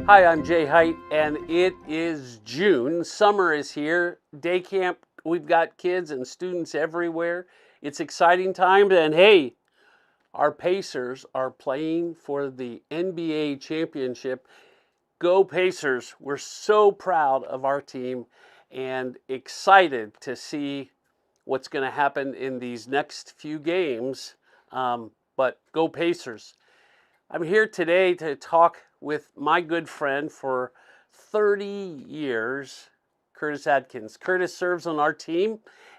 Hi, I'm Jay Height, and it is June. Summer is here. Day camp, we've got kids and students everywhere. It's exciting time, and hey, our Pacers are playing for the NBA championship. Go Pacers! We're so proud of our team and excited to see what's going to happen in these next few games. But go Pacers! I'm here today to talk with my good friend for 30 years, Curtis Adkins. Curtis serves on our team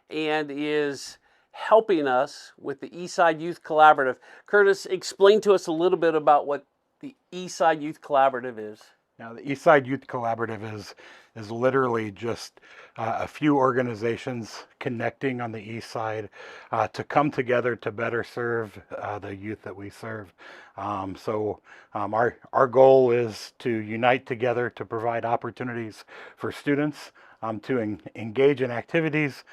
and is helping us with the Eastside Youth Collaborative. Curtis, explain to us a little bit about what the Eastside Youth Collaborative is. Now, the Eastside Youth Collaborative is literally just a few organizations connecting on the East Side to come together to better serve the youth that we serve. Our goal is to unite together to provide opportunities for students to engage in activities,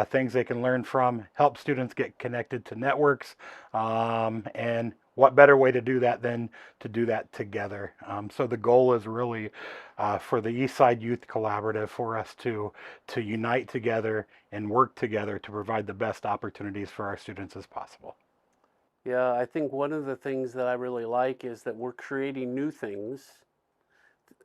things they can learn from, help students get connected to networks, and what better way to do that than to do that together? So the goal is really for the Eastside Youth Collaborative for us to unite together and work together to provide the best opportunities for our students as possible. Yeah, I think one of the things that I really like is that we're creating new things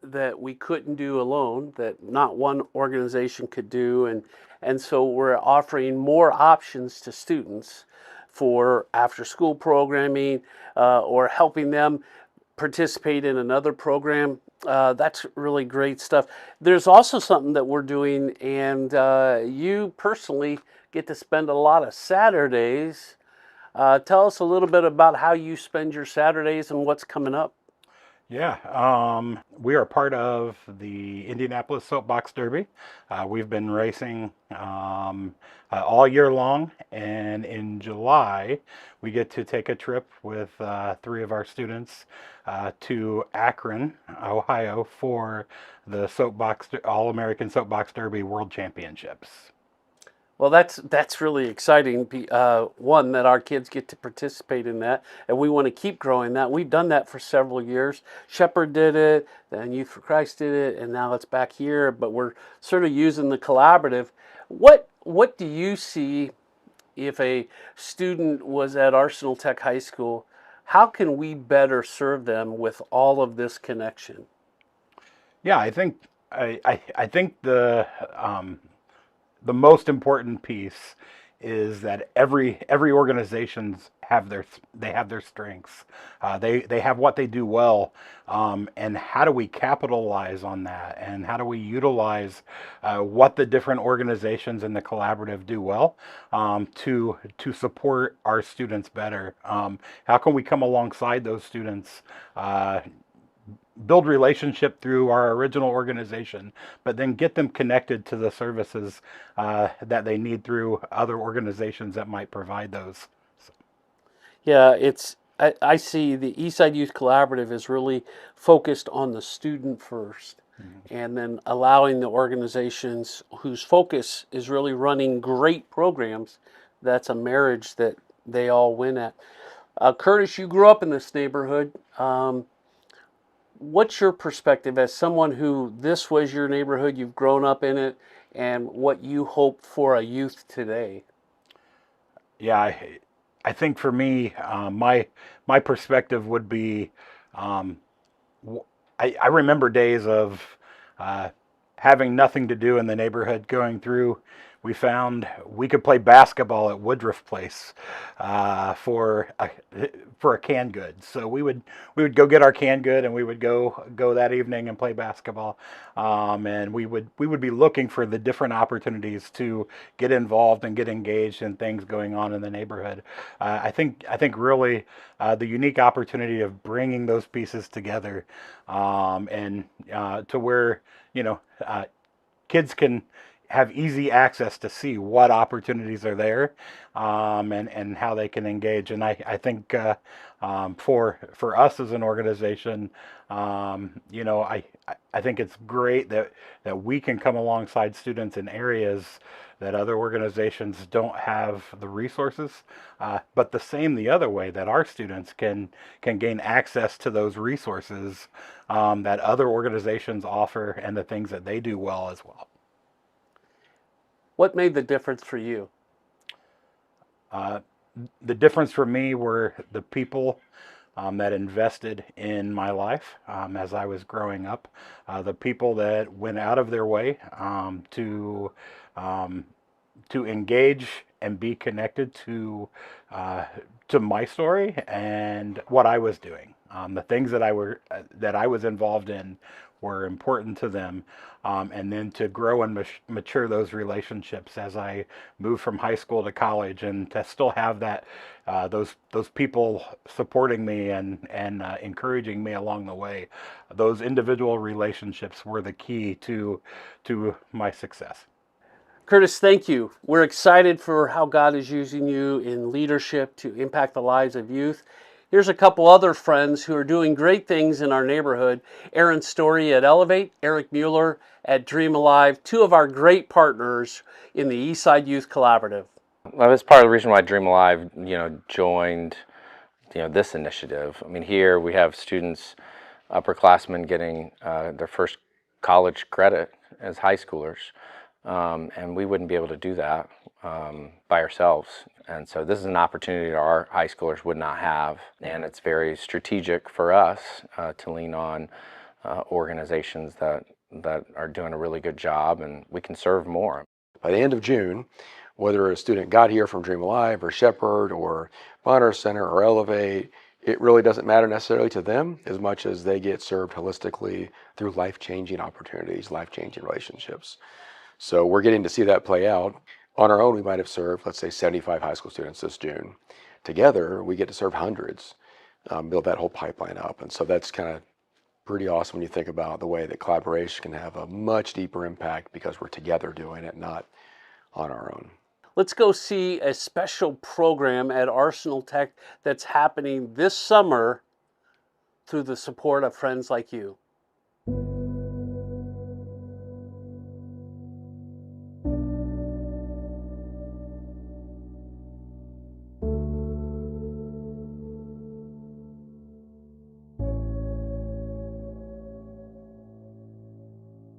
that we couldn't do alone, that not one organization could do, and so we're offering more options to students for after school programming or helping them participate in another program. That's really great stuff. There's also something that we're doing, and you personally get to spend a lot of Saturdays. Tell us a little bit about how you spend your Saturdays and what's coming up. Yeah, we are part of the Indianapolis Soapbox Derby. We've been racing all year long, and in July, we get to take a trip with three of our students to Akron, Ohio, for the All American Soapbox Derby World Championships. Well, that's really exciting. One, that our kids get to participate in that, and we want to keep growing that. We've done that for several years. Shepherd did it, then Youth for Christ did it, and now it's back here. But we're sort of using the collaborative. What do you see if a student was at Arsenal Tech High School? How can we better serve them with all of this connection? Yeah, I think the most important piece is that every organizations have their strengths. They have what they do well, and how do we capitalize on that? And how do we utilize what the different organizations in the collaborative do well to support our students better? How can we come alongside those students? Build relationship through our original organization, but then get them connected to the services that they need through other organizations that might provide those. So, Yeah, I see the Eastside Youth Collaborative is really focused on the student first, mhm. and then allowing the organizations whose focus is really running great programs. That's a marriage that they all win at. Curtis, you grew up in this neighborhood. What's your perspective as someone who this was your neighborhood, you've grown up in it, and what you hope for a youth today? Yeah, I think for me, my perspective would be, um, I remember days of uh, having nothing to do in the neighborhood. Going through, we found we could play basketball at Woodruff Place uh, for a, for a canned good. So we would go get our canned good, and we would go that evening and play basketball. And we would be looking for the different opportunities to get involved and get engaged in things going on in the neighborhood. I think really the unique opportunity of bringing those pieces together, and to where you know kids can have easy access to see what opportunities are there, and how they can engage. And I think for us as an organization, I think it's great that we can come alongside students in areas that other organizations don't have the resources, but the same the other way, that our students can gain access to those resources that other organizations offer and the things that they do well as well. What made the difference for you? The difference for me were the people that invested in my life as I was growing up, the people that went out of their way um, to engage and be connected to my story and what I was doing. The things that I was involved in were important to them, and then to grow and mature those relationships as I moved from high school to college, and to still have that those people supporting me and encouraging me along the way. Those individual relationships were the key to my success. Curtis, thank you. We're excited for how God is using you in leadership to impact the lives of youth. Here's a couple other friends who are doing great things in our neighborhood. Aaron Story at Elevate, Eric Mueller at Dream Alive, two of our great partners in the Eastside Youth Collaborative. Well, that's part of the reason why Dream Alive, joined, this initiative. I mean, here we have students, upperclassmen getting their first college credit as high schoolers. And we wouldn't be able to do that by ourselves. And so this is an opportunity that our high schoolers would not have. And it's very strategic for us to lean on organizations that are doing a really good job, and we can serve more. By the end of June, whether a student got here from Dream Alive or Shepherd or Bonner Center or Elevate, it really doesn't matter necessarily to them as much as they get served holistically through life-changing opportunities, life-changing relationships. So we're getting to see that play out. On our own, we might have served, let's say, 75 high school students this June. Together, we get to serve hundreds, build that whole pipeline up. And so that's kind of pretty awesome when you think about the way that collaboration can have a much deeper impact because we're together doing it, not on our own. Let's go see a special program at Arsenal Tech that's happening this summer through the support of friends like you.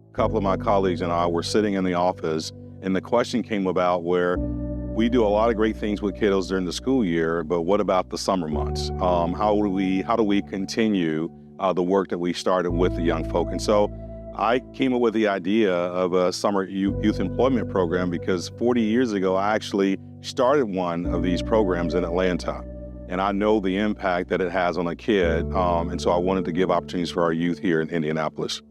A couple of my colleagues and I were sitting in the office, and the question came about where we do a lot of great things with kiddos during the school year, but what about the summer months? How do we continue the work that we started with the young folk? And so I came up with the idea of a summer youth employment program because 40 years ago, I actually started one of these programs in Atlanta. And I know the impact that it has on a kid. And so I wanted to give opportunities for our youth here in Indianapolis.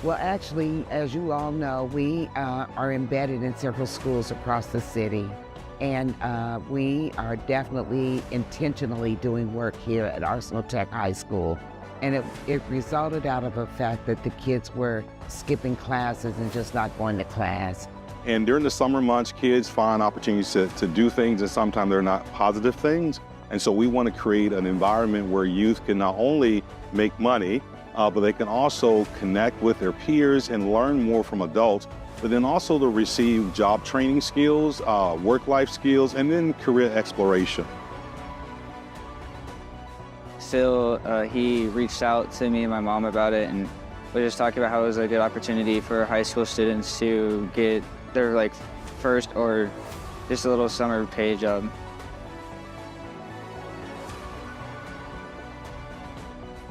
Well, actually, as you all know, we are embedded in several schools across the city, and we are definitely intentionally doing work here at Arsenal Tech High School. And it resulted out of the fact that the kids were skipping classes and just not going to class. And during the summer months, kids find opportunities to do things, and sometimes they're not positive things. And so we want to create an environment where youth can not only make money, but they can also connect with their peers and learn more from adults, but then also to receive job training skills, work-life skills, and then career exploration. Phil, he reached out to me and my mom about it, and we were just talking about how it was a good opportunity for high school students to get their first or just a little summer paid job.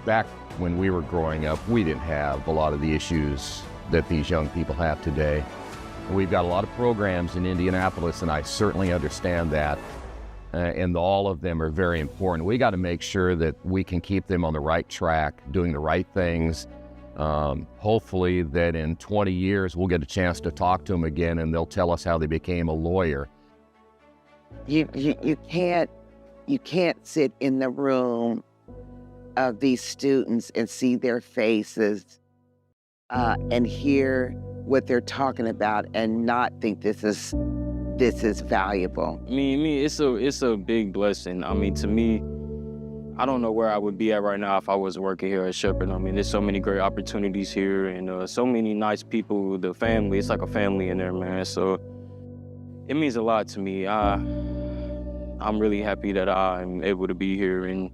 Back when we were growing up, we didn't have a lot of the issues that these young people have today. We've got a lot of programs in Indianapolis, and I certainly understand that, and all of them are very important. We got to make sure that we can keep them on the right track, doing the right things. Hopefully that in 20 years we'll get a chance to talk to them again, and they'll tell us how they became a lawyer. You can't sit in the room of these students and see their faces and hear what they're talking about and not think this is valuable. I mean, it's a big blessing. I mean, to me, I don't know where I would be at right now if I wasn't working here at Shepherd. I mean, there's so many great opportunities here and so many nice people, the family, it's like a family in there, man. So it means a lot to me. I'm really happy that I'm able to be here and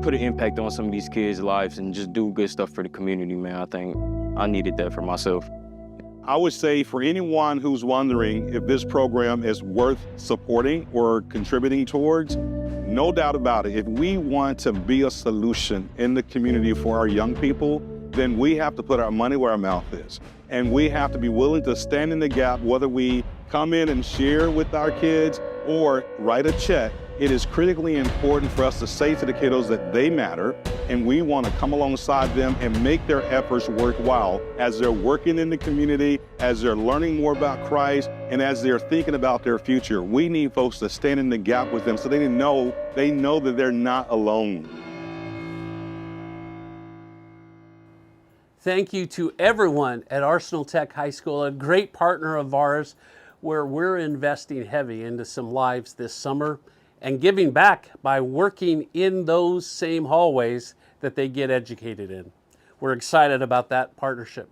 put an impact on some of these kids' lives and just do good stuff for the community, man. I think I needed that for myself. I would say for anyone who's wondering if this program is worth supporting or contributing towards, no doubt about it, if we want to be a solution in the community for our young people, then we have to put our money where our mouth is. And we have to be willing to stand in the gap, whether we come in and share with our kids or write a check. It is critically important for us to say to the kiddos that they matter, and we want to come alongside them and make their efforts worthwhile as they're working in the community, as they're learning more about Christ, and as they're thinking about their future. We need folks to stand in the gap with them so they know that they're not alone. Thank you to everyone at Arsenal Tech High School, a great partner of ours where we're investing heavy into some lives this summer and giving back by working in those same hallways that they get educated in. We're excited about that partnership.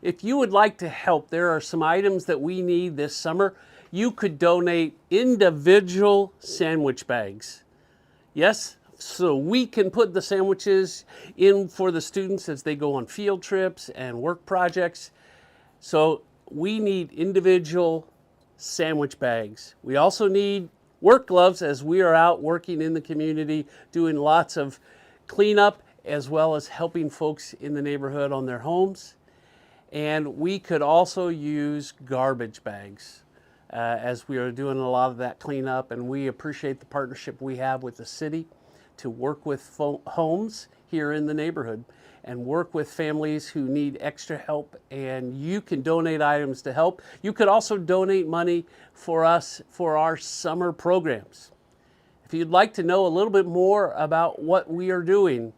If you would like to help, there are some items that we need this summer. You could donate individual sandwich bags. Yes, so we can put the sandwiches in for the students as they go on field trips and work projects. So we need individual sandwich bags. We also need work gloves as we are out working in the community, doing lots of cleanup as well as helping folks in the neighborhood on their homes. And we could also use garbage bags as we are doing a lot of that cleanup, and we appreciate the partnership we have with the city to work with homes here in the neighborhood and work with families who need extra help, and you can donate items to help. You could also donate money for us for our summer programs. If you'd like to know a little bit more about what we are doing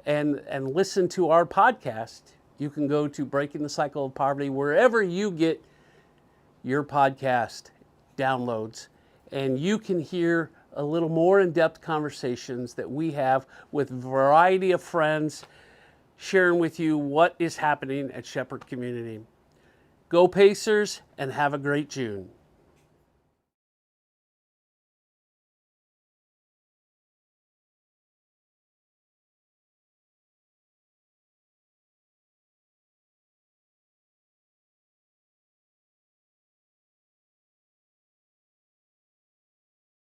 and listen to our podcast, you can go to Breaking the Cycle of Poverty wherever you get your podcast downloads, and you can hear a little more in-depth conversations that we have with a variety of friends sharing with you what is happening at Shepherd Community. Go Pacers and have a great June.